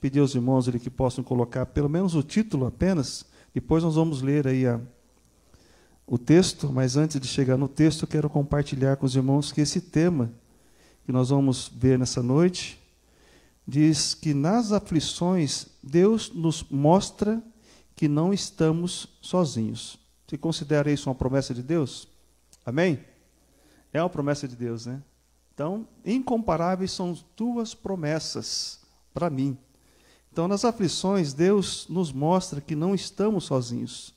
pedir aos irmãos ali que possam colocar pelo menos o título apenas, depois nós vamos ler aí o texto, mas antes de chegar no texto, eu quero compartilhar com os irmãos que esse tema que nós vamos ver nessa noite diz que nas aflições Deus nos mostra que não estamos sozinhos. Você considera isso uma promessa de Deus? Amém? É uma promessa de Deus, né? Então, incomparáveis são tuas promessas para mim. Então, nas aflições, Deus nos mostra que não estamos sozinhos.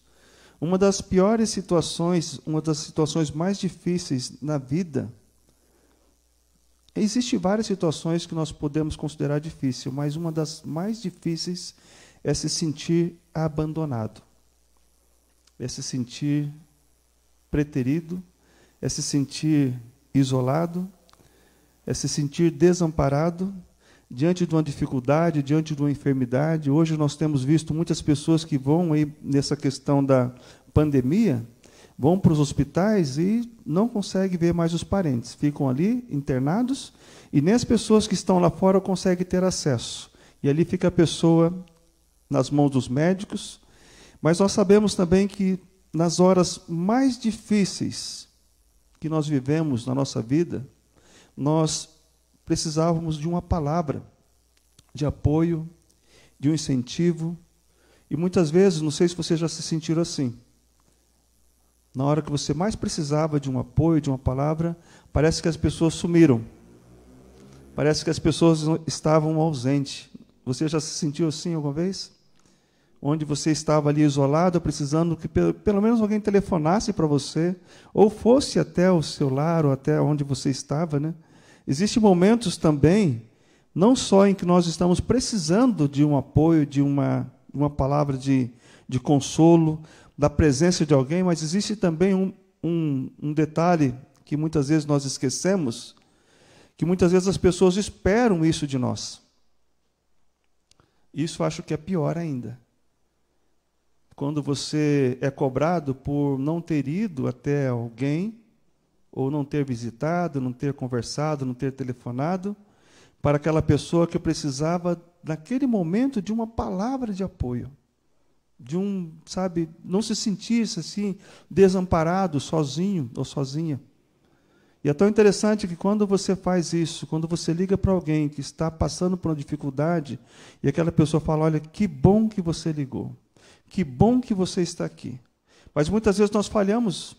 Uma das piores situações, uma das situações mais difíceis na vida, existem várias situações que nós podemos considerar difícil, mas uma das mais difíceis é se sentir abandonado, é se sentir preterido, é se sentir isolado, é se sentir desamparado diante de uma dificuldade, diante de uma enfermidade. Hoje nós temos visto muitas pessoas que vão aí nessa questão da pandemia, vão para os hospitais e não conseguem ver mais os parentes. Ficam ali internados e nem as pessoas que estão lá fora conseguem ter acesso. E ali fica a pessoa nas mãos dos médicos. Mas nós sabemos também que nas horas mais difíceis que nós vivemos na nossa vida, nós precisávamos de uma palavra de apoio, de um incentivo. E muitas vezes, não sei se vocês já se sentiram assim, na hora que você mais precisava de um apoio, de uma palavra, parece que as pessoas sumiram. Parece que as pessoas estavam ausentes. Você já se sentiu assim alguma vez? Onde você estava ali isolado, precisando que pelo menos alguém telefonasse para você, ou fosse até o seu lar, ou até onde você estava, né? Existem momentos também, não só em que nós estamos precisando de um apoio, de uma palavra de consolo, da presença de alguém, mas existe também um detalhe que muitas vezes nós esquecemos, que muitas vezes as pessoas esperam isso de nós. Isso eu acho que é pior ainda. Quando você é cobrado por não ter ido até alguém, ou não ter visitado, não ter conversado, não ter telefonado, para aquela pessoa que precisava, naquele momento, de uma palavra de apoio. De não se sentisse assim, desamparado, sozinho ou sozinha. E é tão interessante que quando você faz isso, quando você liga para alguém que está passando por uma dificuldade, e aquela pessoa fala, olha, que bom que você ligou, que bom que você está aqui. Mas muitas vezes nós falhamos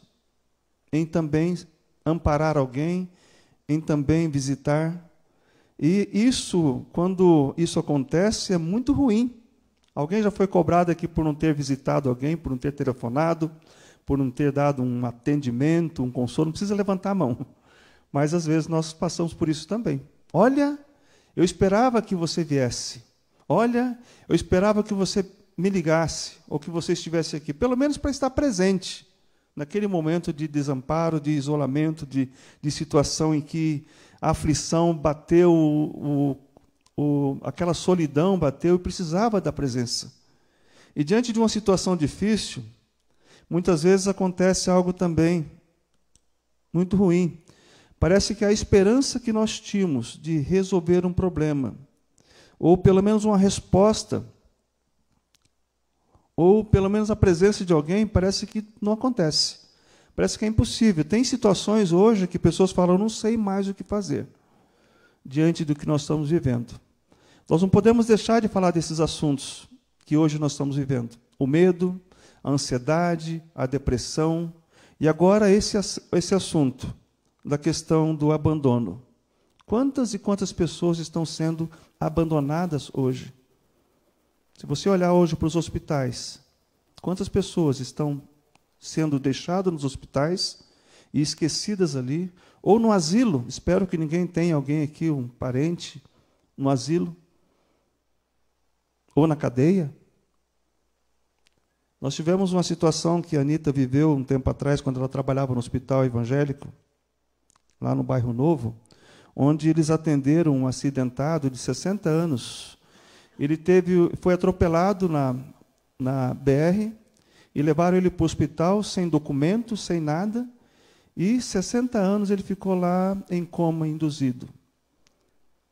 em também amparar alguém, em também visitar. E isso, quando isso acontece, é muito ruim. Alguém já foi cobrado aqui por não ter visitado alguém, por não ter telefonado, por não ter dado um atendimento, um consolo. Não precisa levantar a mão. Mas, às vezes, nós passamos por isso também. Olha, eu esperava que você viesse. Olha, eu esperava que você me ligasse, ou que você estivesse aqui, pelo menos para estar presente, naquele momento de desamparo, de isolamento, de situação em que a aflição bateu, aquela solidão bateu e precisava da presença. E diante de uma situação difícil, muitas vezes acontece algo também muito ruim. Parece que a esperança que nós tínhamos de resolver um problema, ou pelo menos uma resposta, ou pelo menos a presença de alguém, parece que não acontece. Parece que é impossível. Tem situações hoje que pessoas falam, não sei mais o que fazer, diante do que nós estamos vivendo. Nós não podemos deixar de falar desses assuntos que hoje nós estamos vivendo. O medo, a ansiedade, a depressão, e agora esse assunto da questão do abandono. Quantas e quantas pessoas estão sendo abandonadas hoje? Se você olhar hoje para os hospitais, quantas pessoas estão sendo deixadas nos hospitais e esquecidas ali, ou no asilo? Espero que ninguém tenha alguém aqui, um parente, no asilo, ou na cadeia. Nós tivemos uma situação que a Anita viveu um tempo atrás, quando ela trabalhava no hospital evangélico, lá no Bairro Novo, onde eles atenderam um acidentado de 60 anos. Ele foi atropelado na BR e levaram ele para o hospital sem documento, sem nada, e 60 anos ele ficou lá em coma induzido.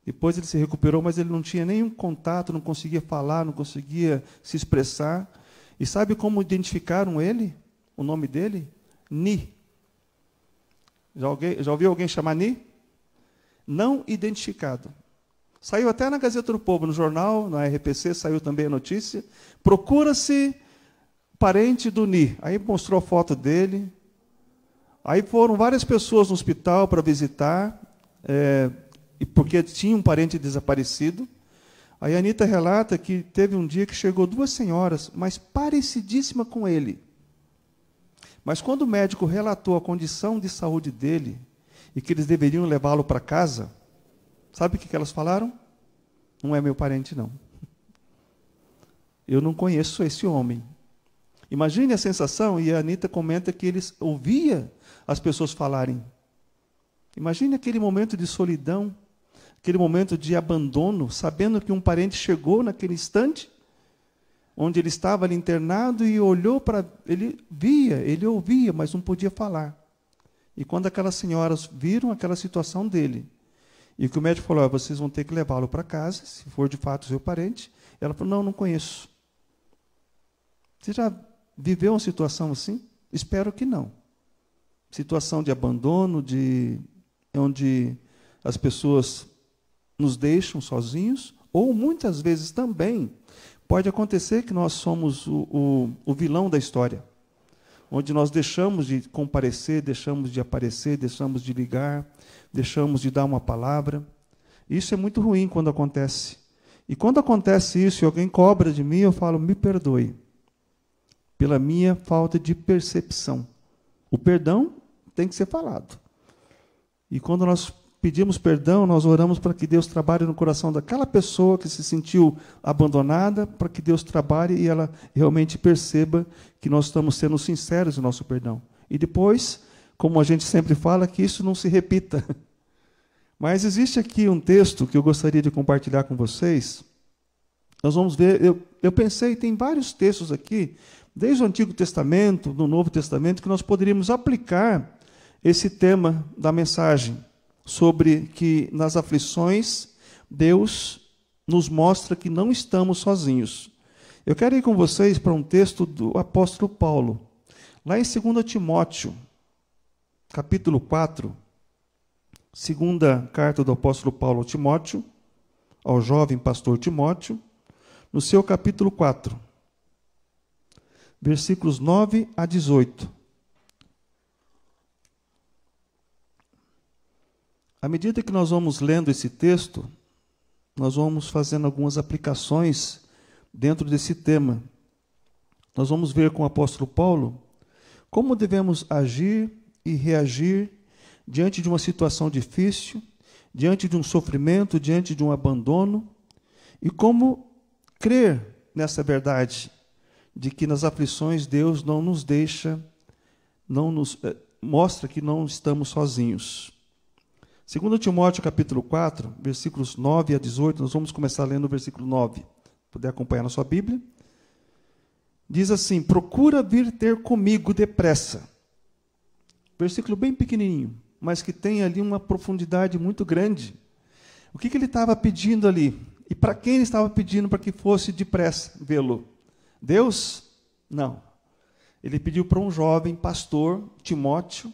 Depois ele se recuperou, mas ele não tinha nenhum contato, não conseguia falar, não conseguia se expressar. E sabe como identificaram ele? O nome dele? Ni. Já ouviu alguém chamar Ni? Não identificado. Saiu até na Gazeta do Povo, no jornal, na RPC, saiu também a notícia. Procura-se parente do Ni. Aí mostrou a foto dele. Aí foram várias pessoas no hospital para visitar, porque tinha um parente desaparecido. Aí a Anita relata que teve um dia que chegou 2 senhoras, mas parecidíssima com ele. Mas quando o médico relatou a condição de saúde dele e que eles deveriam levá-lo para casa, sabe o que elas falaram? Não é meu parente, não. Eu não conheço esse homem. Imagine a sensação, e a Anita comenta que eles ouvia as pessoas falarem. Imagine aquele momento de solidão, aquele momento de abandono, sabendo que um parente chegou naquele instante, onde ele estava ali internado e olhou para... Ele via, ele ouvia, mas não podia falar. E quando aquelas senhoras viram aquela situação dele, e que o médico falou, vocês vão ter que levá-lo para casa, se for de fato seu parente, ela falou, não conheço. Você já viveu uma situação assim? Espero que não. Situação de abandono, onde as pessoas nos deixam sozinhos, ou muitas vezes também pode acontecer que nós somos o vilão da história, onde nós deixamos de comparecer, deixamos de aparecer, deixamos de ligar, deixamos de dar uma palavra. Isso é muito ruim quando acontece. E quando acontece isso e alguém cobra de mim, eu falo, me perdoe, pela minha falta de percepção. O perdão tem que ser falado. E quando nós pedimos perdão, nós oramos para que Deus trabalhe no coração daquela pessoa que se sentiu abandonada, para que Deus trabalhe e ela realmente perceba que nós estamos sendo sinceros no nosso perdão. E depois, como a gente sempre fala, que isso não se repita. Mas existe aqui um texto que eu gostaria de compartilhar com vocês. Nós vamos ver, eu pensei, tem vários textos aqui, desde o Antigo Testamento, do Novo Testamento, que nós poderíamos aplicar esse tema da mensagem, sobre que nas aflições Deus nos mostra que não estamos sozinhos. Eu quero ir com vocês para um texto do apóstolo Paulo, lá em 2 Timóteo, capítulo 4, segunda carta do apóstolo Paulo a Timóteo, ao jovem pastor Timóteo, no seu capítulo 4, versículos 9 a 18. À medida que nós vamos lendo esse texto, nós vamos fazendo algumas aplicações dentro desse tema. Nós vamos ver com o apóstolo Paulo como devemos agir e reagir diante de uma situação difícil, diante de um sofrimento, diante de um abandono, e como crer nessa verdade de que nas aflições Deus não nos deixa, não nos mostra que não estamos sozinhos. 2 Timóteo capítulo 4, versículos 9 a 18, nós vamos começar lendo o versículo 9. Puder acompanhar na sua Bíblia. Diz assim, procura vir ter comigo depressa. Versículo bem pequenininho, mas que tem ali uma profundidade muito grande. O que ele estava pedindo ali? E para quem ele estava pedindo para que fosse depressa vê-lo? Deus? Não. Ele pediu para um jovem pastor, Timóteo,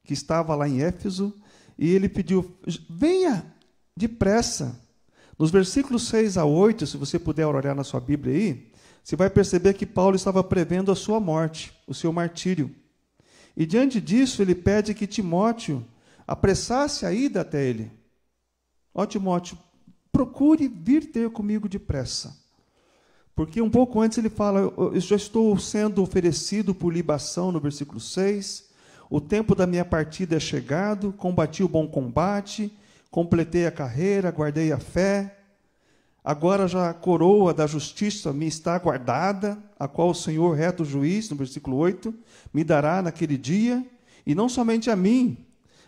que estava lá em Éfeso, e ele pediu, venha depressa. Nos versículos 6 a 8, se você puder olhar na sua Bíblia aí, você vai perceber que Paulo estava prevendo a sua morte, o seu martírio. E diante disso, ele pede que Timóteo apressasse a ida até ele. Ó Timóteo, procure vir ter comigo depressa. Porque um pouco antes ele fala, eu já estou sendo oferecido por libação, no versículo 6, o tempo da minha partida é chegado, combati o bom combate, completei a carreira, guardei a fé. Agora já a coroa da justiça me está guardada, a qual o Senhor, reto juiz, no versículo 8, me dará naquele dia, e não somente a mim,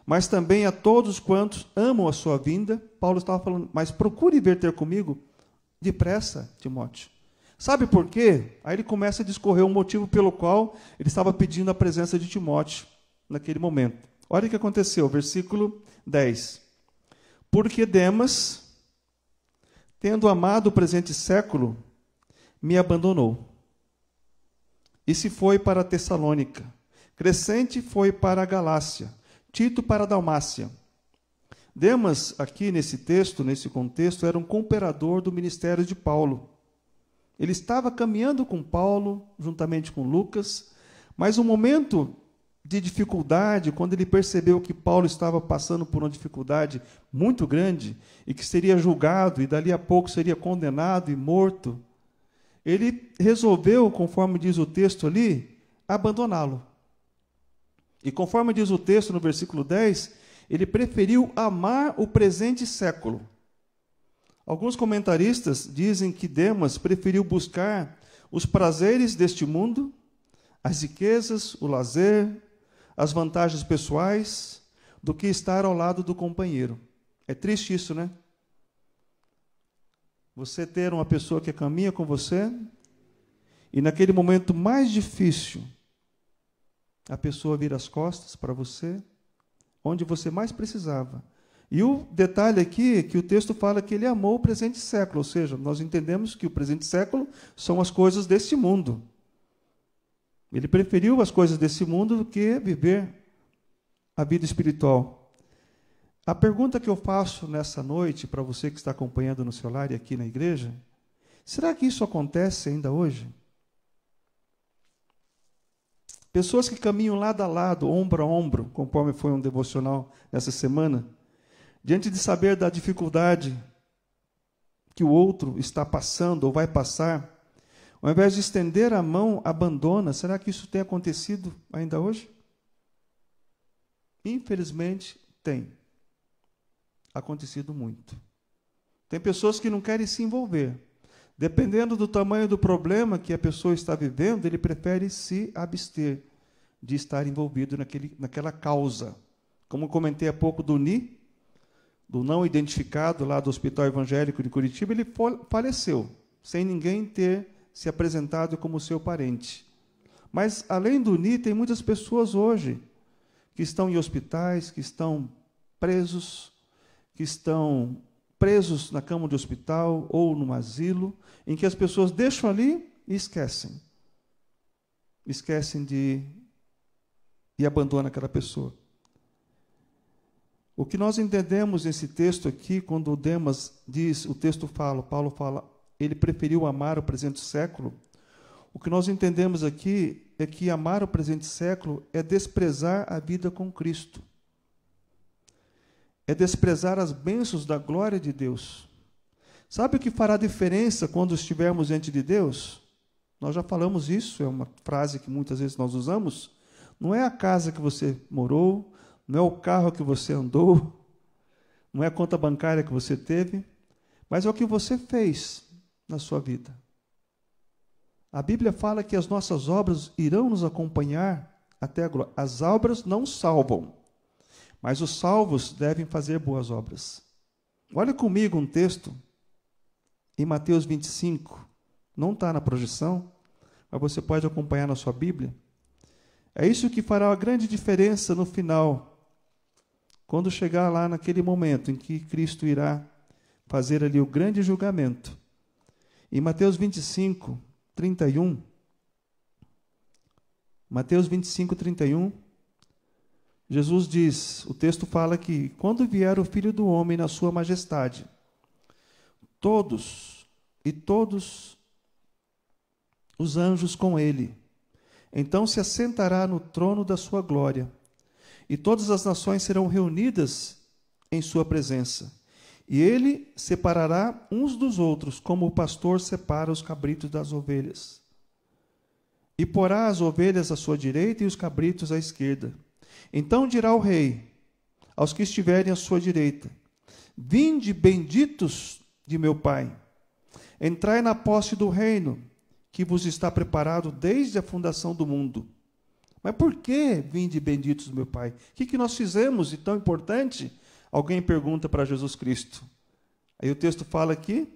mas também a todos quantos amam a sua vinda. Paulo estava falando, mas procure vir ter comigo depressa, Timóteo. Sabe por quê? Aí ele começa a discorrer um motivo pelo qual ele estava pedindo a presença de Timóteo naquele momento. Olha o que aconteceu, versículo 10. Porque Demas, tendo amado o presente século, me abandonou. E se foi para Tessalônica. Crescente foi para a Galácia. Tito para a Dalmácia. Demas, aqui nesse texto, nesse contexto, era um cooperador do ministério de Paulo. Ele estava caminhando com Paulo, juntamente com Lucas, mas um momento de dificuldade, quando ele percebeu que Paulo estava passando por uma dificuldade muito grande e que seria julgado e dali a pouco seria condenado e morto, ele resolveu, conforme diz o texto ali, abandoná-lo. E conforme diz o texto no versículo 10, ele preferiu amar o presente século. Alguns comentaristas dizem que Demas preferiu buscar os prazeres deste mundo, as riquezas, o lazer, as vantagens pessoais, do que estar ao lado do companheiro. É triste isso, né? Você ter uma pessoa que caminha com você e naquele momento mais difícil, a pessoa vira as costas para você, onde você mais precisava. E o detalhe aqui é que o texto fala que ele amou o presente século, ou seja, nós entendemos que o presente século são as coisas deste mundo. Ele preferiu as coisas desse mundo do que viver a vida espiritual. A pergunta que eu faço nessa noite, para você que está acompanhando no seu lar e aqui na igreja, será que isso acontece ainda hoje? Pessoas que caminham lado a lado, ombro a ombro, conforme foi um devocional nessa semana, diante de saber da dificuldade que o outro está passando ou vai passar, ao invés de estender a mão, abandona. Será que isso tem acontecido ainda hoje? Infelizmente, tem acontecido muito. Tem pessoas que não querem se envolver. Dependendo do tamanho do problema que a pessoa está vivendo, ele prefere se abster de estar envolvido naquela causa. Como comentei há pouco do NI, do não identificado lá do Hospital Evangélico de Curitiba, ele faleceu, sem ninguém ter se apresentado como seu parente. Mas, além do NI, tem muitas pessoas hoje que estão em hospitais, que estão presos na cama de hospital ou num asilo, em que as pessoas deixam ali e esquecem. Esquecem e abandonam aquela pessoa. O que nós entendemos nesse texto aqui, quando o Demas diz, o texto fala, Paulo fala, ele preferiu amar o presente século. O que nós entendemos aqui é que amar o presente século é desprezar a vida com Cristo. É desprezar as bênçãos da glória de Deus. Sabe o que fará diferença quando estivermos diante de Deus? Nós já falamos isso, é uma frase que muitas vezes nós usamos. Não é a casa que você morou, não é o carro que você andou, não é a conta bancária que você teve, mas é o que você fez na sua vida. A Bíblia fala que as nossas obras irão nos acompanhar até a glória. As obras não salvam, mas os salvos devem fazer boas obras. Olha comigo um texto em Mateus 25, não está na projeção, mas você pode acompanhar na sua Bíblia. É isso que fará a grande diferença no final, quando chegar lá naquele momento em que Cristo irá fazer ali o grande julgamento. Em Mateus 25, 31, Mateus 25, 31, Jesus diz, o texto fala que quando vier o Filho do Homem na sua majestade, todos os anjos com ele, então se assentará no trono da sua glória, e todas as nações serão reunidas em sua presença. E ele separará uns dos outros, como o pastor separa os cabritos das ovelhas. E porá as ovelhas à sua direita e os cabritos à esquerda. Então dirá o rei aos que estiverem à sua direita: vinde, benditos de meu Pai, entrai na posse do reino que vos está preparado desde a fundação do mundo. Mas por que vinde, benditos do meu Pai? O que nós fizemos de tão importante? Alguém pergunta para Jesus Cristo. Aí o texto fala aqui: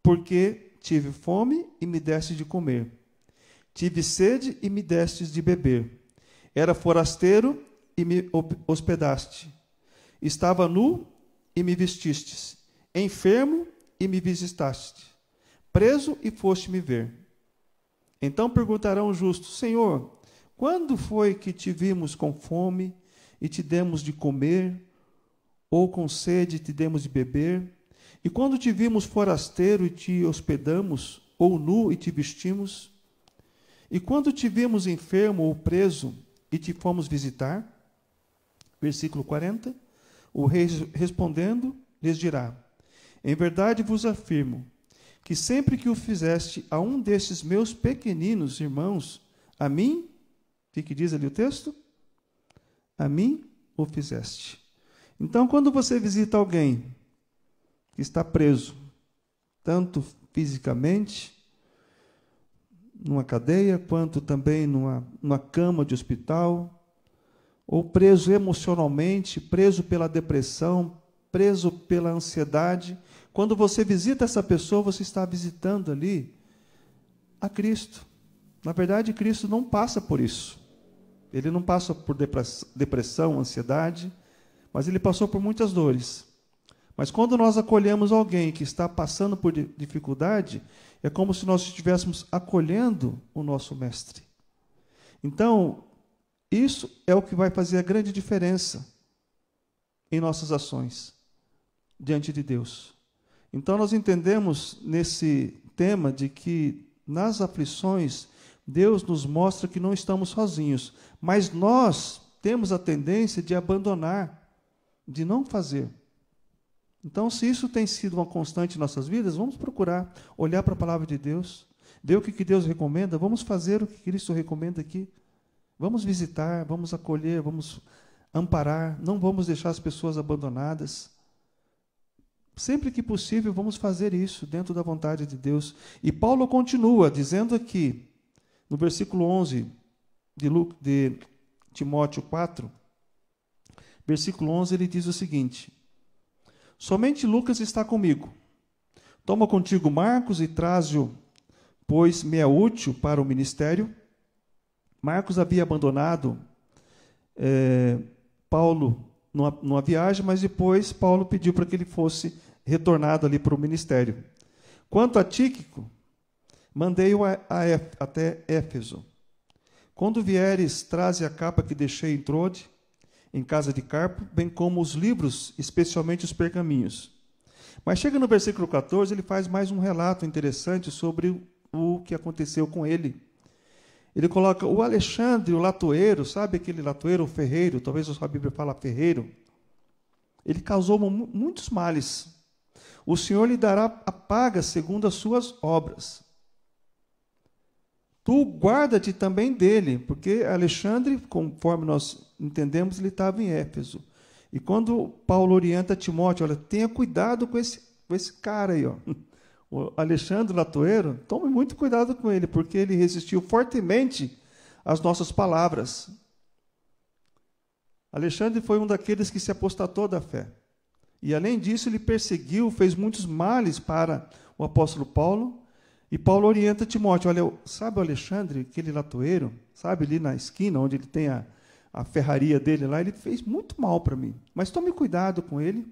porque tive fome e me deste de comer, tive sede e me destes de beber, era forasteiro e me hospedaste, estava nu e me vestistes, enfermo e me visitaste, preso e foste me ver. Então perguntarão os justos: Senhor, quando foi que te vimos com fome e te demos de comer, ou com sede e te demos de beber? E quando te vimos forasteiro e te hospedamos, ou nu e te vestimos? E quando te vimos enfermo ou preso e te fomos visitar? Versículo 40. O rei respondendo lhes dirá: em verdade vos afirmo que sempre que o fizeste a um destes meus pequeninos irmãos, a mim, o que diz ali o texto? A mim o fizeste. Então, quando você visita alguém que está preso, tanto fisicamente, numa cadeia, quanto também numa cama de hospital, ou preso emocionalmente, preso pela depressão, preso pela ansiedade, quando você visita essa pessoa, você está visitando ali a Cristo. Na verdade, Cristo não passa por isso. Ele não passa por depressão, ansiedade, mas ele passou por muitas dores. Mas quando nós acolhemos alguém que está passando por dificuldade, é como se nós estivéssemos acolhendo o nosso mestre. Então, isso é o que vai fazer a grande diferença em nossas ações diante de Deus. Então, nós entendemos nesse tema de que nas aflições, Deus nos mostra que não estamos sozinhos, mas nós temos a tendência de abandonar, de não fazer. Então, se isso tem sido uma constante em nossas vidas, vamos procurar olhar para a palavra de Deus, ver o que Deus recomenda, vamos fazer o que Cristo recomenda aqui. Vamos visitar, vamos acolher, vamos amparar, não vamos deixar as pessoas abandonadas. Sempre que possível, vamos fazer isso dentro da vontade de Deus. E Paulo continua dizendo aqui, no versículo 11 de Timóteo 4, versículo 11, ele diz o seguinte: somente Lucas está comigo. Toma contigo Marcos e traze-o, pois me é útil para o ministério. Marcos havia abandonado Paulo numa viagem, mas depois Paulo pediu para que ele fosse retornado ali para o ministério. Quanto a Tíquico, mandei-o até Éfeso. Quando vieres, traze a capa que deixei em Trode, em casa de Carpo, bem como os livros, especialmente os pergaminhos. Mas chega no versículo 14, ele faz mais um relato interessante sobre o que aconteceu com ele. Ele coloca o Alexandre, o latoeiro, sabe aquele latoeiro, o ferreiro, talvez a sua Bíblia fala ferreiro. Ele causou muitos males. O Senhor lhe dará a paga segundo as suas obras. Tu guarda-te também dele, porque Alexandre, conforme nós entendemos, ele estava em Éfeso. E quando Paulo orienta Timóteo, olha, tenha cuidado com esse cara aí, ó. O Alexandre Latoeiro, tome muito cuidado com ele, porque ele resistiu fortemente às nossas palavras. Alexandre foi um daqueles que se apostatou da fé. E, além disso, ele perseguiu, fez muitos males para o apóstolo Paulo. E Paulo orienta Timóteo, olha, sabe o Alexandre, aquele latoeiro, sabe, ali na esquina, onde ele tem a ferraria dele lá, ele fez muito mal para mim. Mas tome cuidado com ele.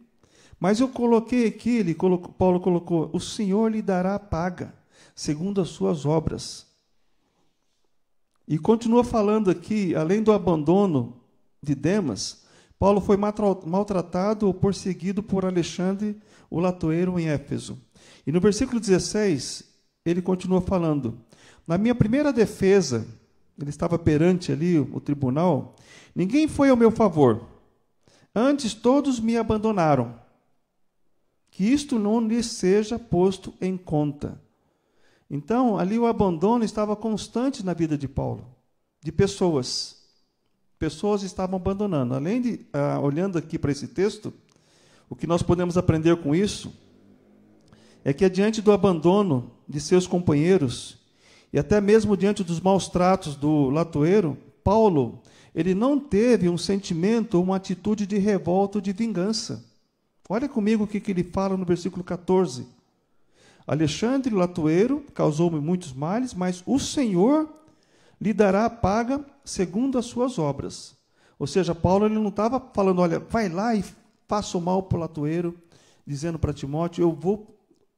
Mas eu coloquei aqui, Paulo colocou, o Senhor lhe dará a paga, segundo as suas obras. E continua falando aqui, além do abandono de Demas, Paulo foi maltratado ou perseguido por Alexandre, o latoeiro, em Éfeso. E no versículo 16, ele continua falando, na minha primeira defesa, ele estava perante ali o tribunal, ninguém foi ao meu favor, antes todos me abandonaram. Que isto não lhe seja posto em conta. Então, ali o abandono estava constante na vida de Paulo, de pessoas. Pessoas estavam abandonando. Além de, olhando aqui para esse texto, o que nós podemos aprender com isso é que, diante do abandono de seus companheiros, e até mesmo diante dos maus tratos do latoeiro, Paulo, ele não teve um sentimento ou uma atitude de revolta ou de vingança. Olha comigo o que ele fala no versículo 14. Alexandre, latoeiro, causou-me muitos males, mas o Senhor lhe dará a paga segundo as suas obras. Ou seja, Paulo ele não estava falando, olha, vai lá e faça o mal para o latoeiro, dizendo para Timóteo, eu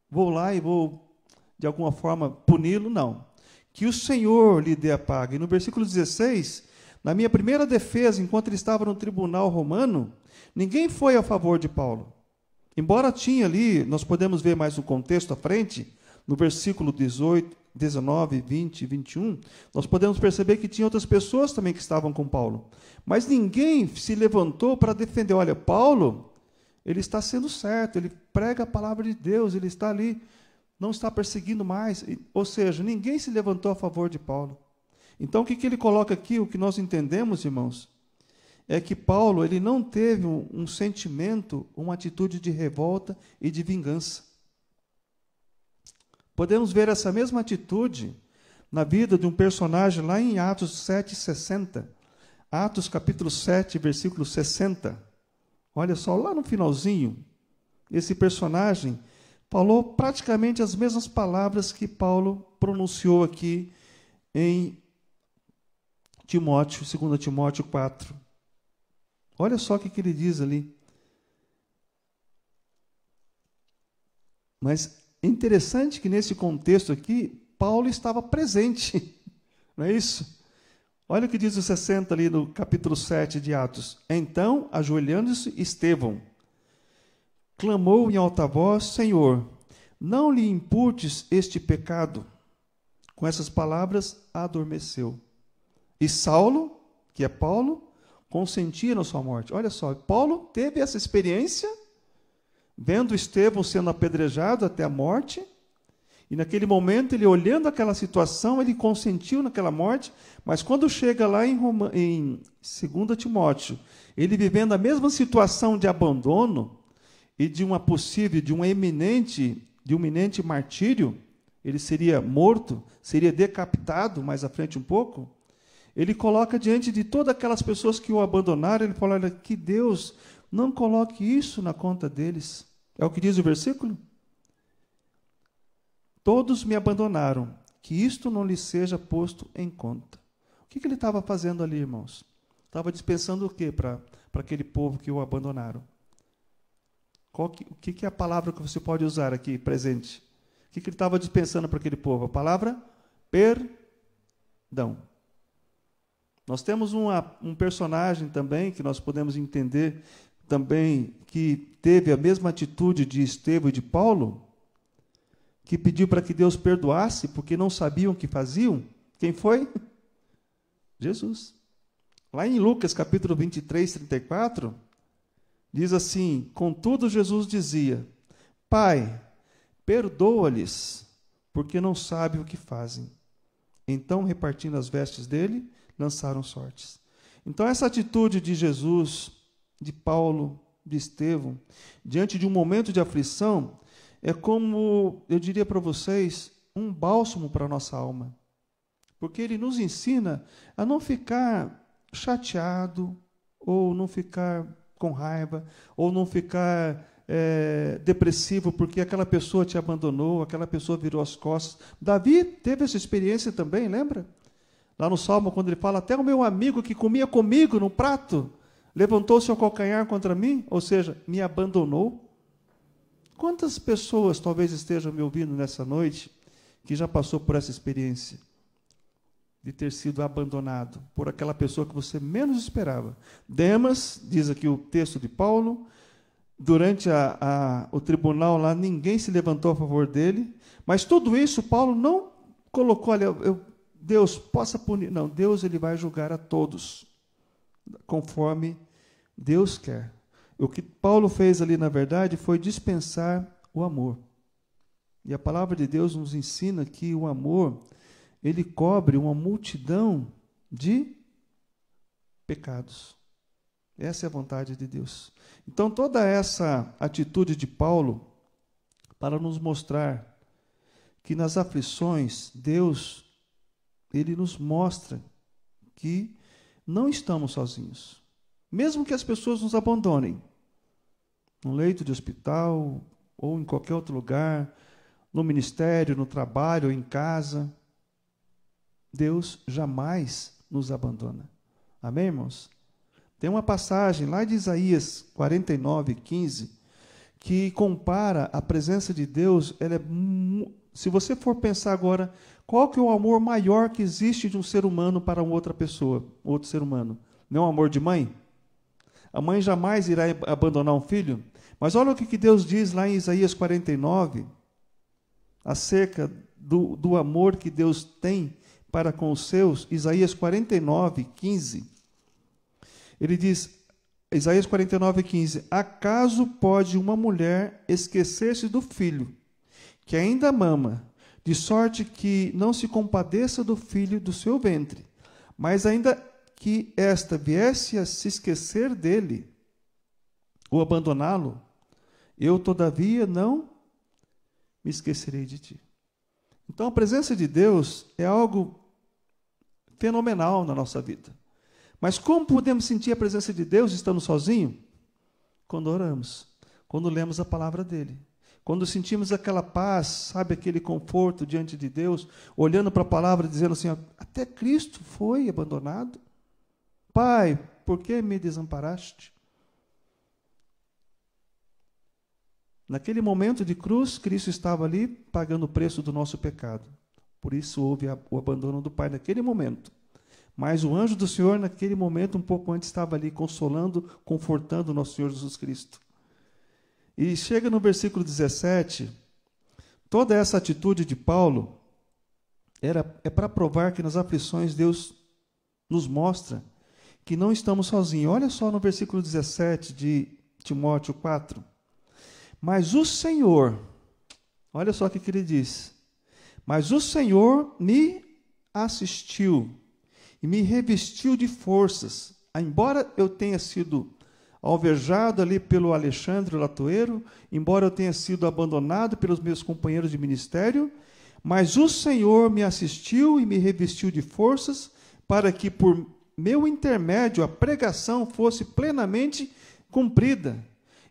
vou lá e vou, de alguma forma, puni-lo, não. Que o Senhor lhe dê a paga. E no versículo 16, na minha primeira defesa, enquanto ele estava no tribunal romano, ninguém foi a favor de Paulo. Embora tinha ali, nós podemos ver mais o contexto à frente, no versículo 18, 19, 20 e 21, nós podemos perceber que tinha outras pessoas também que estavam com Paulo. Mas ninguém se levantou para defender. Olha, Paulo, ele está sendo certo, ele prega a palavra de Deus, ele está ali, não está perseguindo mais. Ou seja, ninguém se levantou a favor de Paulo. Então, o que ele coloca aqui, o que nós entendemos, irmãos, é que Paulo ele não teve um sentimento, uma atitude de revolta e de vingança. Podemos ver essa mesma atitude na vida de um personagem lá em Atos 7:60. Atos capítulo 7, versículo 60. Olha só, lá no finalzinho, esse personagem falou praticamente as mesmas palavras que Paulo pronunciou aqui em Timóteo, 2 Timóteo 4. Olha só o que ele diz ali. Mas é interessante que nesse contexto aqui, Paulo estava presente, não é isso? Olha o que diz o 60 ali no capítulo 7 de Atos. Então, ajoelhando-se, Estevão clamou em alta voz, Senhor, não lhe imputes este pecado. Com essas palavras, adormeceu. E Saulo, que é Paulo, consentia na sua morte. Olha só, Paulo teve essa experiência, vendo Estevão sendo apedrejado até a morte, e naquele momento, ele olhando aquela situação, ele consentiu naquela morte, mas quando chega lá em 2 Timóteo, ele vivendo a mesma situação de abandono e de um iminente martírio, ele seria morto, seria decapitado mais à frente um pouco, ele coloca diante de todas aquelas pessoas que o abandonaram, ele fala, olha, que Deus não coloque isso na conta deles. É o que diz o versículo? Todos me abandonaram, que isto não lhe seja posto em conta. O que ele estava fazendo ali, irmãos? Estava dispensando o quê para aquele povo que o abandonaram? O que é a palavra que você pode usar aqui, presente? O que ele estava dispensando para aquele povo? A palavra perdão. Nós temos um personagem também, que nós podemos entender também, que teve a mesma atitude de Estevão e de Paulo, que pediu para que Deus perdoasse, porque não sabiam o que faziam. Quem foi? Jesus. Lá em Lucas, capítulo 23, 34, diz assim, contudo Jesus dizia, Pai, perdoa-lhes, porque não sabem o que fazem. Então, repartindo as vestes dele, lançaram sortes. Então, essa atitude de Jesus, de Paulo, de Estevão, diante de um momento de aflição, é como, eu diria para vocês, um bálsamo para a nossa alma. Porque ele nos ensina a não ficar chateado, ou não ficar com raiva, ou não ficar depressivo porque aquela pessoa te abandonou, aquela pessoa virou as costas. Davi teve essa experiência também, lembra? Lá no Salmo, quando ele fala, até o meu amigo que comia comigo no prato, levantou seu calcanhar contra mim, ou seja, me abandonou. Quantas pessoas talvez estejam me ouvindo nessa noite que já passou por essa experiência de ter sido abandonado por aquela pessoa que você menos esperava? Demas, diz aqui o texto de Paulo, durante o tribunal lá, ninguém se levantou a favor dele, mas tudo isso Paulo não colocou ali, Deus possa punir. Não, Deus ele vai julgar a todos, conforme Deus quer. O que Paulo fez ali, na verdade, foi dispensar o amor. E a palavra de Deus nos ensina que o amor, ele cobre uma multidão de pecados. Essa é a vontade de Deus. Então, toda essa atitude de Paulo, para nos mostrar que nas aflições, Deus, ele nos mostra que não estamos sozinhos. Mesmo que as pessoas nos abandonem, no leito de hospital, ou em qualquer outro lugar, no ministério, no trabalho, ou em casa, Deus jamais nos abandona. Amém, irmãos? Tem uma passagem lá de Isaías 49, 15, que compara a presença de Deus, se você for pensar agora, qual que é o amor maior que existe de um ser humano para uma outra pessoa, outro ser humano? Não é o amor de mãe? A mãe jamais irá abandonar um filho? Mas olha o que Deus diz lá em Isaías 49, acerca do amor que Deus tem para com os seus. Isaías 49, 15. Ele diz, Isaías 49, 15, acaso pode uma mulher esquecer-se do filho, que ainda mama, de sorte que não se compadeça do filho do seu ventre, mas ainda que esta viesse a se esquecer dele, ou abandoná-lo, eu, todavia, não me esquecerei de ti. Então, a presença de Deus é algo fenomenal na nossa vida. Mas como podemos sentir a presença de Deus estando sozinho? Quando oramos, quando lemos a palavra dele. Quando sentimos aquela paz, sabe, aquele conforto diante de Deus, olhando para a palavra, dizendo assim, até Cristo foi abandonado. Pai, por que me desamparaste? Naquele momento de cruz, Cristo estava ali pagando o preço do nosso pecado. Por isso houve o abandono do Pai naquele momento. Mas o anjo do Senhor, naquele momento, um pouco antes, estava ali consolando, confortando o nosso Senhor Jesus Cristo. E chega no versículo 17, toda essa atitude de Paulo é para provar que nas aflições Deus nos mostra que não estamos sozinhos. Olha só no versículo 17 de Timóteo 4. Mas o Senhor, olha só o que ele diz, mas o Senhor me assistiu e me revestiu de forças, embora eu tenha sido alvejado ali pelo Alexandre Latoeiro, embora eu tenha sido abandonado pelos meus companheiros de ministério, mas o Senhor me assistiu e me revestiu de forças para que por meu intermédio a pregação fosse plenamente cumprida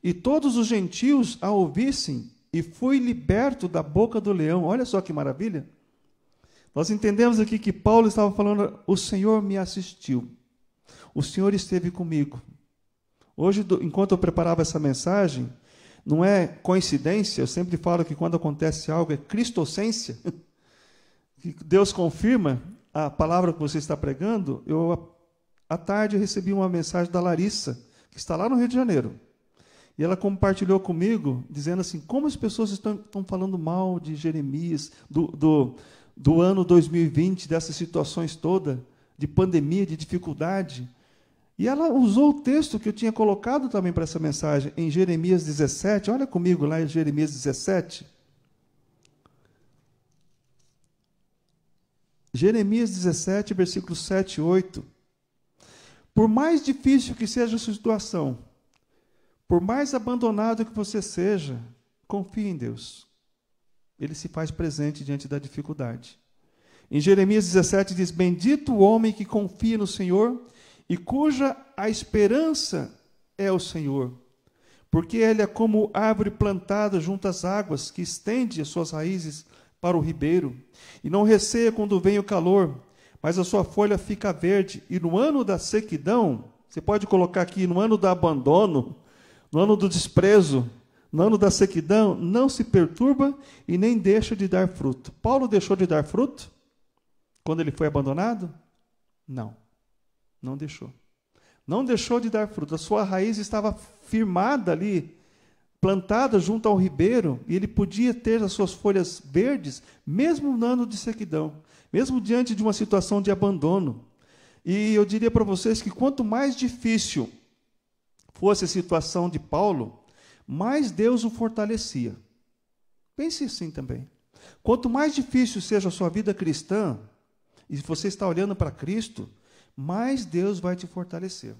e todos os gentios a ouvissem, e fui liberto da boca do leão. Olha só que maravilha. Nós entendemos aqui que Paulo estava falando, o Senhor me assistiu, o Senhor esteve comigo. Hoje, enquanto eu preparava essa mensagem, não é coincidência, eu sempre falo que quando acontece algo é cristocência, que Deus confirma a palavra que você está pregando. À tarde, eu recebi uma mensagem da Larissa, que está lá no Rio de Janeiro. E ela compartilhou comigo, dizendo assim, como as pessoas estão falando mal de Jeremias, do ano 2020, dessas situações todas, de pandemia, de dificuldade. E ela usou o texto que eu tinha colocado também para essa mensagem, em Jeremias 17. Olha comigo lá em Jeremias 17. Jeremias 17, versículos 7 e 8. Por mais difícil que seja a sua situação, por mais abandonado que você seja, confie em Deus. Ele se faz presente diante da dificuldade. Em Jeremias 17 diz, bendito o homem que confia no Senhor e cuja a esperança é o Senhor, porque ele é como árvore plantada junto às águas, que estende as suas raízes para o ribeiro, e não receia quando vem o calor, mas a sua folha fica verde, e no ano da sequidão, você pode colocar aqui, no ano do abandono, no ano do desprezo, no ano da sequidão, não se perturba e nem deixa de dar fruto. Paulo deixou de dar fruto quando ele foi abandonado? Não, não deixou. Não deixou de dar fruto. A sua raiz estava firmada ali, plantada junto ao ribeiro, e ele podia ter as suas folhas verdes, mesmo no ano de sequidão, mesmo diante de uma situação de abandono. E eu diria para vocês que quanto mais difícil fosse a situação de Paulo, mais Deus o fortalecia. Pense assim também. Quanto mais difícil seja a sua vida cristã, e você está olhando para Cristo, mais Deus vai te fortalecer.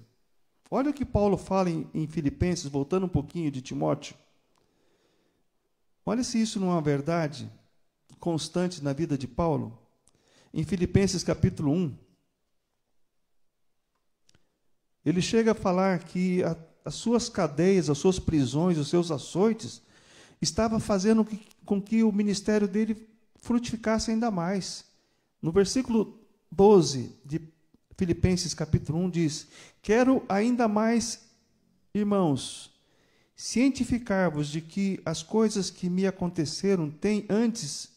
Olha o que Paulo fala em Filipenses, voltando um pouquinho de Timóteo. Olha se isso não é uma verdade constante na vida de Paulo. Em Filipenses capítulo 1, ele chega a falar que as suas cadeias, as suas prisões, os seus açoites, estava fazendo com que o ministério dele frutificasse ainda mais. No versículo 12 de Filipenses capítulo 1 diz, quero ainda mais, irmãos, cientificar-vos de que as coisas que me aconteceram têm antes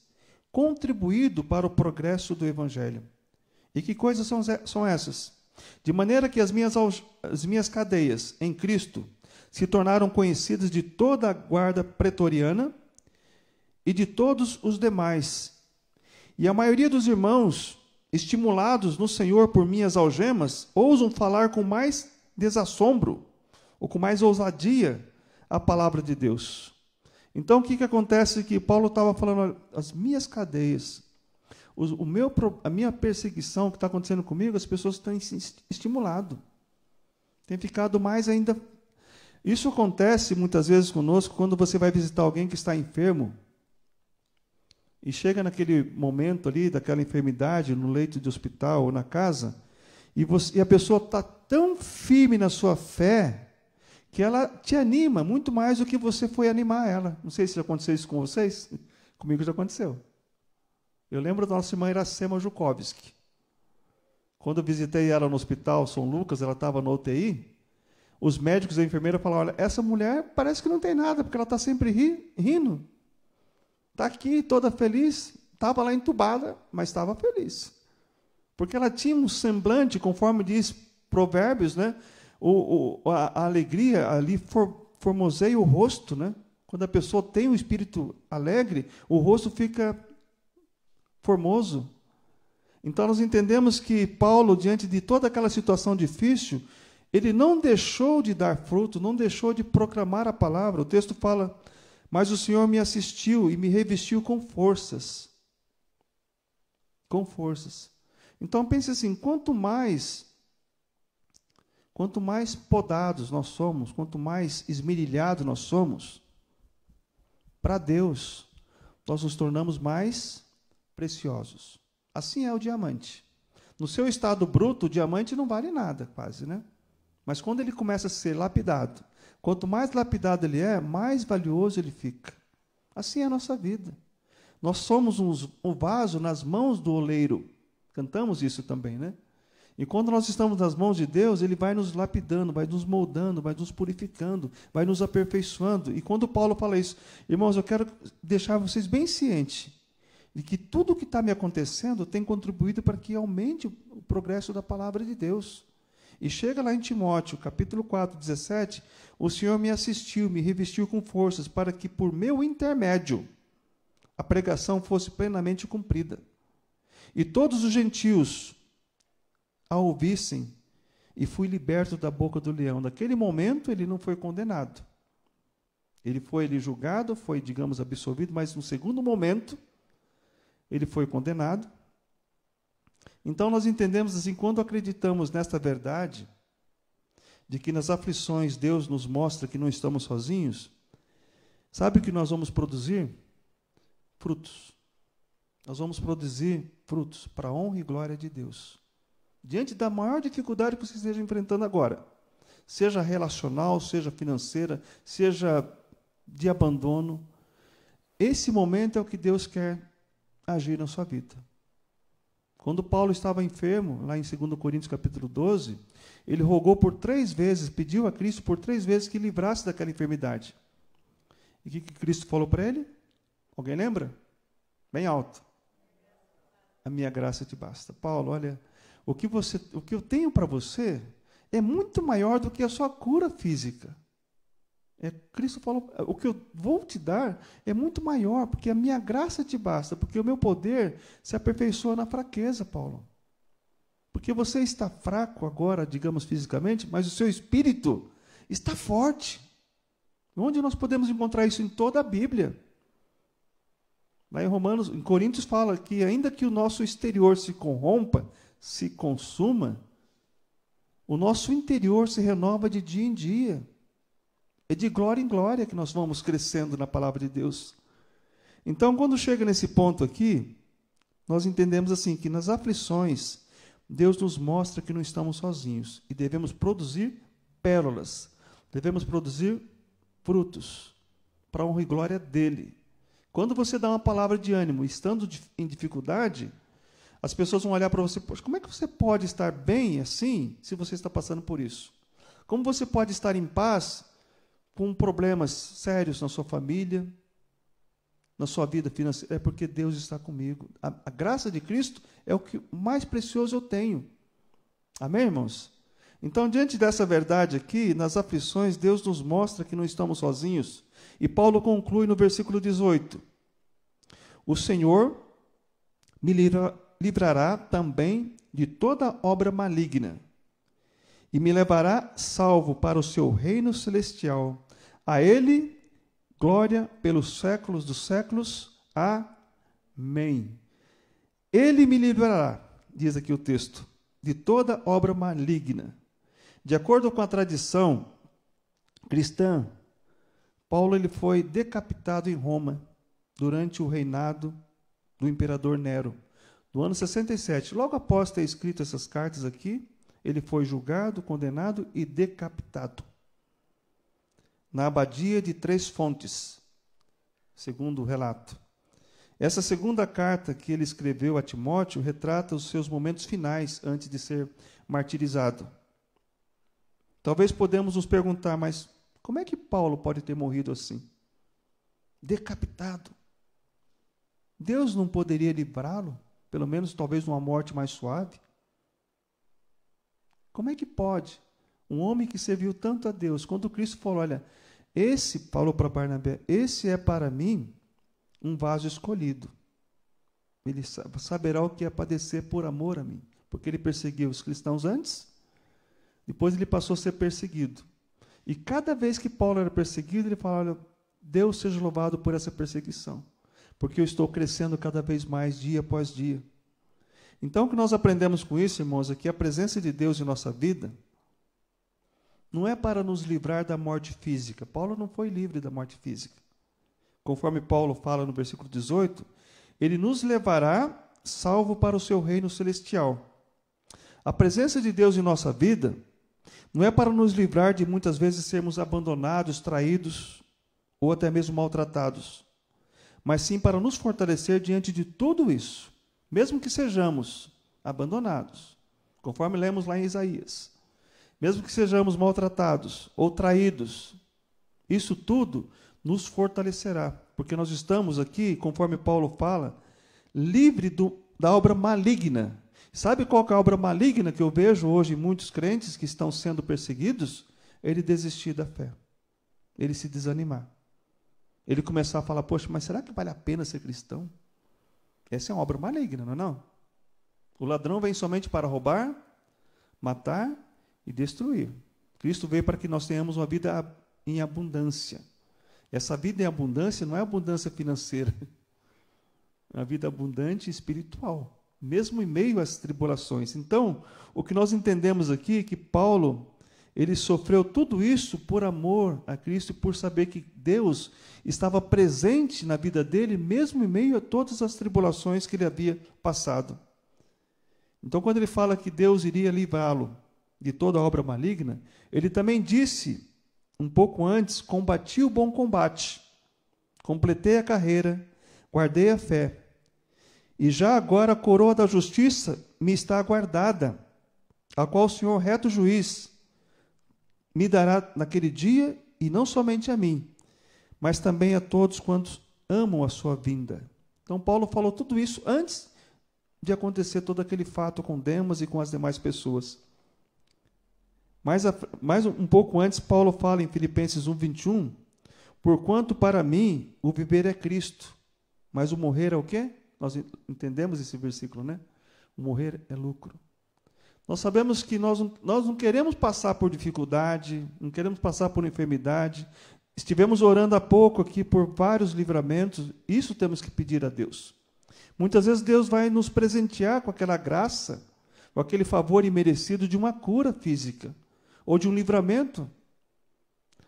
contribuído para o progresso do Evangelho. E que coisas são essas? De maneira que as minhas cadeias em Cristo se tornaram conhecidas de toda a guarda pretoriana e de todos os demais. E a maioria dos irmãos, estimulados no Senhor por minhas algemas, ousam falar com mais desassombro, ou com mais ousadia, a palavra de Deus. Então, o que acontece? Que Paulo estava falando, as minhas cadeias, a minha perseguição que está acontecendo comigo, as pessoas têm se estimulado, têm ficado mais ainda. Isso acontece muitas vezes conosco quando você vai visitar alguém que está enfermo e chega naquele momento ali, daquela enfermidade, no leito de hospital ou na casa, e a pessoa está tão firme na sua fé que ela te anima muito mais do que você foi animar ela. Não sei se já aconteceu isso com vocês. Comigo já aconteceu. Eu lembro da nossa irmã Iracema Jukovski. Quando eu visitei ela no hospital São Lucas, ela estava no UTI, os médicos e a enfermeira falaram, olha, essa mulher parece que não tem nada, porque ela está sempre rindo. Está aqui toda feliz, estava lá entubada, mas estava feliz. Porque ela tinha um semblante, conforme diz Provérbios, né? A alegria ali formoseia o rosto, né? Quando a pessoa tem um espírito alegre, o rosto fica formoso. Então nós entendemos que Paulo, diante de toda aquela situação difícil, ele não deixou de dar fruto, não deixou de proclamar a palavra. O texto fala, mas o Senhor me assistiu e me revestiu com forças. Com forças. Então pense assim, quanto mais podados nós somos, quanto mais esmerilhados nós somos, para Deus, nós nos tornamos mais preciosos. Assim é o diamante. No seu estado bruto, o diamante não vale nada, quase, né? Mas quando ele começa a ser lapidado, quanto mais lapidado ele é, mais valioso ele fica. Assim é a nossa vida. Nós somos um vaso nas mãos do oleiro. Cantamos isso também, né? E quando nós estamos nas mãos de Deus, Ele vai nos lapidando, vai nos moldando, vai nos purificando, vai nos aperfeiçoando. E quando Paulo fala isso, irmãos, eu quero deixar vocês bem cientes de que tudo o que está me acontecendo tem contribuído para que aumente o progresso da palavra de Deus. E chega lá em Timóteo, capítulo 4, 17, o Senhor me assistiu, me revestiu com forças, para que por meu intermédio a pregação fosse plenamente cumprida. E todos os gentios a ouvissem, e fui liberto da boca do leão. Naquele momento, ele não foi condenado. Ele foi julgado, foi, digamos, absolvido, mas no segundo momento, ele foi condenado. Então, nós entendemos assim, quando acreditamos nesta verdade, de que nas aflições Deus nos mostra que não estamos sozinhos, sabe o que nós vamos produzir? Frutos. Nós vamos produzir frutos para a honra e glória de Deus. Diante da maior dificuldade que você esteja enfrentando agora, seja relacional, seja financeira, seja de abandono, esse momento é o que Deus quer agir na sua vida. Quando Paulo estava enfermo, lá em 2 Coríntios capítulo 12, ele rogou por 3 vezes, pediu a Cristo por 3 vezes que livrasse daquela enfermidade. E o que Cristo falou para ele? Alguém lembra? Bem alto. A minha graça te basta. Paulo, olha, o que eu tenho para você é muito maior do que a sua cura física. Cristo falou, o que eu vou te dar é muito maior, porque a minha graça te basta, porque o meu poder se aperfeiçoa na fraqueza, Paulo. Porque você está fraco agora, digamos fisicamente, mas o seu espírito está forte. Onde nós podemos encontrar isso? Em toda a Bíblia. Lá em Coríntios fala que ainda que o nosso exterior se corrompa, se consuma, o nosso interior se renova de dia em dia. É de glória em glória que nós vamos crescendo na palavra de Deus. Então, quando chega nesse ponto aqui, nós entendemos assim, que nas aflições, Deus nos mostra que não estamos sozinhos e devemos produzir pérolas, devemos produzir frutos para a honra e glória dele. Quando você dá uma palavra de ânimo, estando em dificuldade, as pessoas vão olhar para você, poxa, como é que você pode estar bem assim, se você está passando por isso? Como você pode estar em paz com problemas sérios na sua família, na sua vida financeira, é porque Deus está comigo. A graça de Cristo é o que mais precioso eu tenho. Amém, irmãos? Então, diante dessa verdade aqui, nas aflições, Deus nos mostra que não estamos sozinhos. E Paulo conclui no versículo 18: o Senhor me livrará também de toda obra maligna e me levará salvo para o seu reino celestial. A Ele glória pelos séculos dos séculos. Amém. Ele me livrará, diz aqui o texto, de toda obra maligna. De acordo com a tradição cristã, Paulo ele foi decapitado em Roma durante o reinado do imperador Nero, no ano 67. Logo após ter escrito essas cartas aqui, ele foi julgado, condenado e decapitado na abadia de Três Fontes, segundo o relato. Essa segunda carta que ele escreveu a Timóteo retrata os seus momentos finais antes de ser martirizado. Talvez podemos nos perguntar, mas como é que Paulo pode ter morrido assim? Decapitado. Deus não poderia livrá-lo? Pelo menos, talvez, numa morte mais suave? Como é que pode? Um homem que serviu tanto a Deus, quando Cristo falou, olha, esse, falou para Barnabé, esse é para mim um vaso escolhido. Ele saberá o que é padecer por amor a mim. Porque ele perseguiu os cristãos antes, depois ele passou a ser perseguido. E cada vez que Paulo era perseguido, ele falava, olha, Deus seja louvado por essa perseguição, porque eu estou crescendo cada vez mais, dia após dia. Então, o que nós aprendemos com isso, irmãos, é que a presença de Deus em nossa vida não é para nos livrar da morte física. Paulo não foi livre da morte física. Conforme Paulo fala no versículo 18, ele nos levará salvo para o seu reino celestial. A presença de Deus em nossa vida não é para nos livrar de muitas vezes sermos abandonados, traídos ou até mesmo maltratados, mas sim para nos fortalecer diante de tudo isso, mesmo que sejamos abandonados, conforme lemos lá em Isaías, mesmo que sejamos maltratados ou traídos, isso tudo nos fortalecerá, porque nós estamos aqui, conforme Paulo fala, livre da obra maligna. Sabe qual que é a obra maligna que eu vejo hoje em muitos crentes que estão sendo perseguidos? Ele desistir da fé, ele se desanimar, ele começar a falar, poxa, mas será que vale a pena ser cristão? Essa é uma obra maligna, não é não? O ladrão vem somente para roubar, matar e destruir. Cristo veio para que nós tenhamos uma vida em abundância. Essa vida em abundância não é abundância financeira, é uma vida abundante espiritual, mesmo em meio às tribulações. Então, o que nós entendemos aqui é que Paulo, ele sofreu tudo isso por amor a Cristo e por saber que Deus estava presente na vida dele, mesmo em meio a todas as tribulações que ele havia passado. Então, quando ele fala que Deus iria livrá-lo de toda obra maligna, ele também disse, um pouco antes, combati o bom combate, completei a carreira, guardei a fé, e já agora a coroa da justiça me está aguardada, a qual o Senhor, reto juiz, me dará naquele dia, e não somente a mim, mas também a todos quantos amam a sua vinda. Então, Paulo falou tudo isso antes de acontecer todo aquele fato com Demas e com as demais pessoas. Mais um pouco antes, Paulo fala em Filipenses 1:21, porquanto para mim o viver é Cristo, mas o morrer é o quê? Nós entendemos esse versículo, né? O morrer é lucro. Nós sabemos que nós não queremos passar por dificuldade, não queremos passar por enfermidade. Estivemos orando há pouco aqui por vários livramentos, isso temos que pedir a Deus. Muitas vezes Deus vai nos presentear com aquela graça, com aquele favor imerecido de uma cura física, ou de um livramento.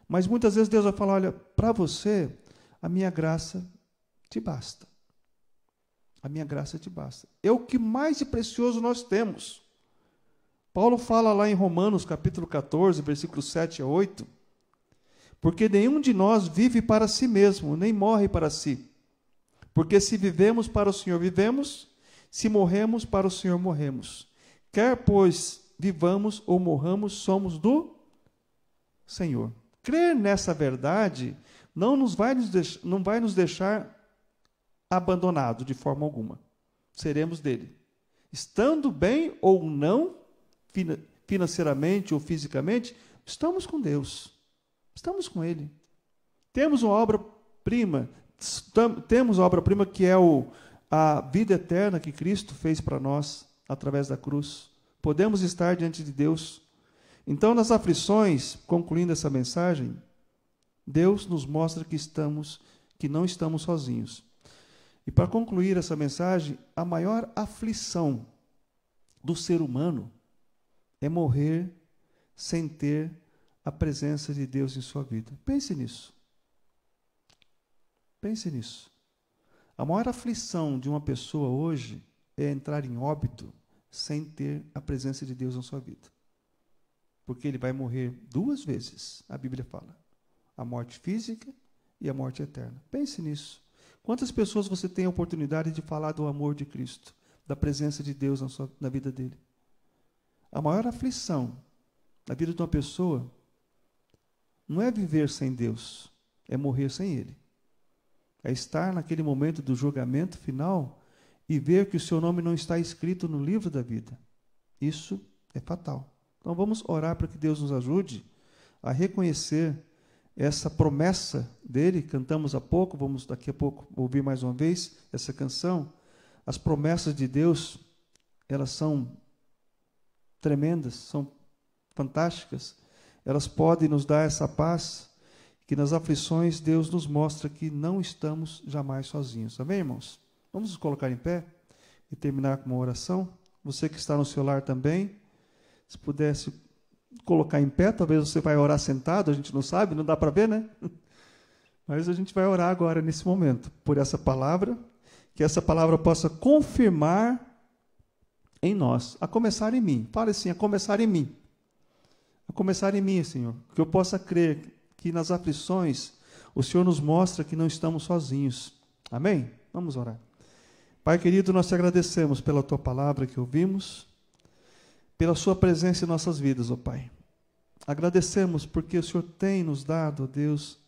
Mas muitas vezes Deus vai falar, olha, para você, a minha graça te basta. A minha graça te basta. É o que mais de precioso nós temos. Paulo fala lá em Romanos, capítulo 14, versículos 7 a 8, porque nenhum de nós vive para si mesmo, nem morre para si. Porque se vivemos para o Senhor, vivemos, se morremos para o Senhor, morremos. Quer, pois, vivamos ou morramos, somos do Senhor. crer nessa verdade não vai nos deixar abandonados de forma alguma. Seremos dele. Estando bem ou não, financeiramente ou fisicamente, estamos com Deus. Estamos com ele. Temos uma obra-prima. Temos a obra-prima que é a vida eterna que Cristo fez para nós através da cruz. Podemos estar diante de Deus. Então, nas aflições, concluindo essa mensagem, Deus nos mostra que não estamos sozinhos. E para concluir essa mensagem, a maior aflição do ser humano é morrer sem ter a presença de Deus em sua vida. Pense nisso. Pense nisso. A maior aflição de uma pessoa hoje é entrar em óbito sem ter a presença de Deus na sua vida. Porque ele vai morrer 2 vezes, a Bíblia fala. A morte física e a morte eterna. Pense nisso. Quantas pessoas você tem a oportunidade de falar do amor de Cristo, da presença de Deus na vida dele? A maior aflição na vida de uma pessoa não é viver sem Deus, é morrer sem ele. É estar naquele momento do julgamento final e ver que o seu nome não está escrito no livro da vida. Isso é fatal. Então vamos orar para que Deus nos ajude a reconhecer essa promessa dele. Cantamos há pouco, vamos daqui a pouco ouvir mais uma vez essa canção. As promessas de Deus, elas são tremendas, são fantásticas. Elas podem nos dar essa paz, que nas aflições Deus nos mostra que não estamos jamais sozinhos. Amém, irmãos? Vamos nos colocar em pé e terminar com uma oração. Você que está no seu lar também, se pudesse colocar em pé, talvez você vai orar sentado, a gente não sabe, não dá para ver, né? Mas a gente vai orar agora, nesse momento, por essa palavra, que essa palavra possa confirmar em nós, a começar em mim. Fale assim, a começar em mim. A começar em mim, Senhor. Que eu possa crer que nas aflições o Senhor nos mostra que não estamos sozinhos. Amém? Vamos orar. Pai querido, nós te agradecemos pela tua palavra que ouvimos, pela sua presença em nossas vidas, ó Pai. Agradecemos porque o Senhor tem nos dado, ó Deus,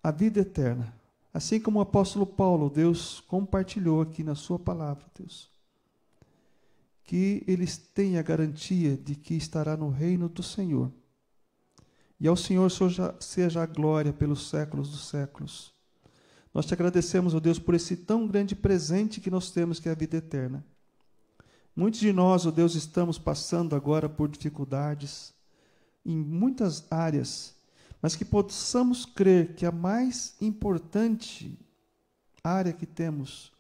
a vida eterna. Assim como o apóstolo Paulo, Deus, compartilhou aqui na sua palavra, Deus. Que eles tenham a garantia de que estará no reino do Senhor. E ao Senhor seja a glória pelos séculos dos séculos. Nós te agradecemos, ó Deus, por esse tão grande presente que nós temos, que é a vida eterna. Muitos de nós, ó Deus, estamos passando agora por dificuldades em muitas áreas, mas que possamos crer que a mais importante área que temos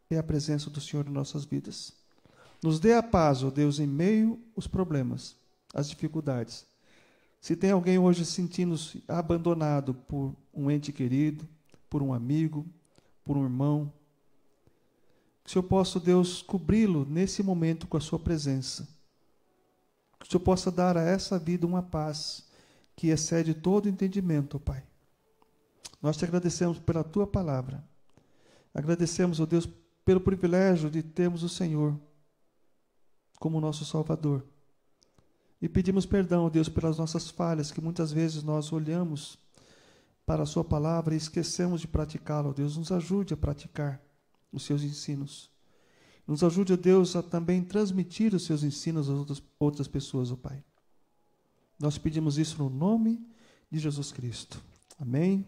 é a presença do Senhor em nossas vidas. Nos dê a paz, ó Deus, em meio aos problemas, às dificuldades. Se tem alguém hoje sentindo-se abandonado por um ente querido, por um amigo, por um irmão, que o Senhor possa, Deus, cobri-lo nesse momento com a sua presença. Que o Senhor possa dar a essa vida uma paz que excede todo entendimento, ó Pai. Nós te agradecemos pela tua palavra. Agradecemos, ó Deus, pelo privilégio de termos o Senhor como nosso Salvador. E pedimos perdão, ó Deus, pelas nossas falhas, que muitas vezes nós olhamos para a sua palavra e esquecemos de praticá-la, ó Deus. Nos ajude a praticar os seus ensinos. Nos ajude, ó Deus, a também transmitir os seus ensinos às outras pessoas, ó Pai. Nós pedimos isso no nome de Jesus Cristo. Amém.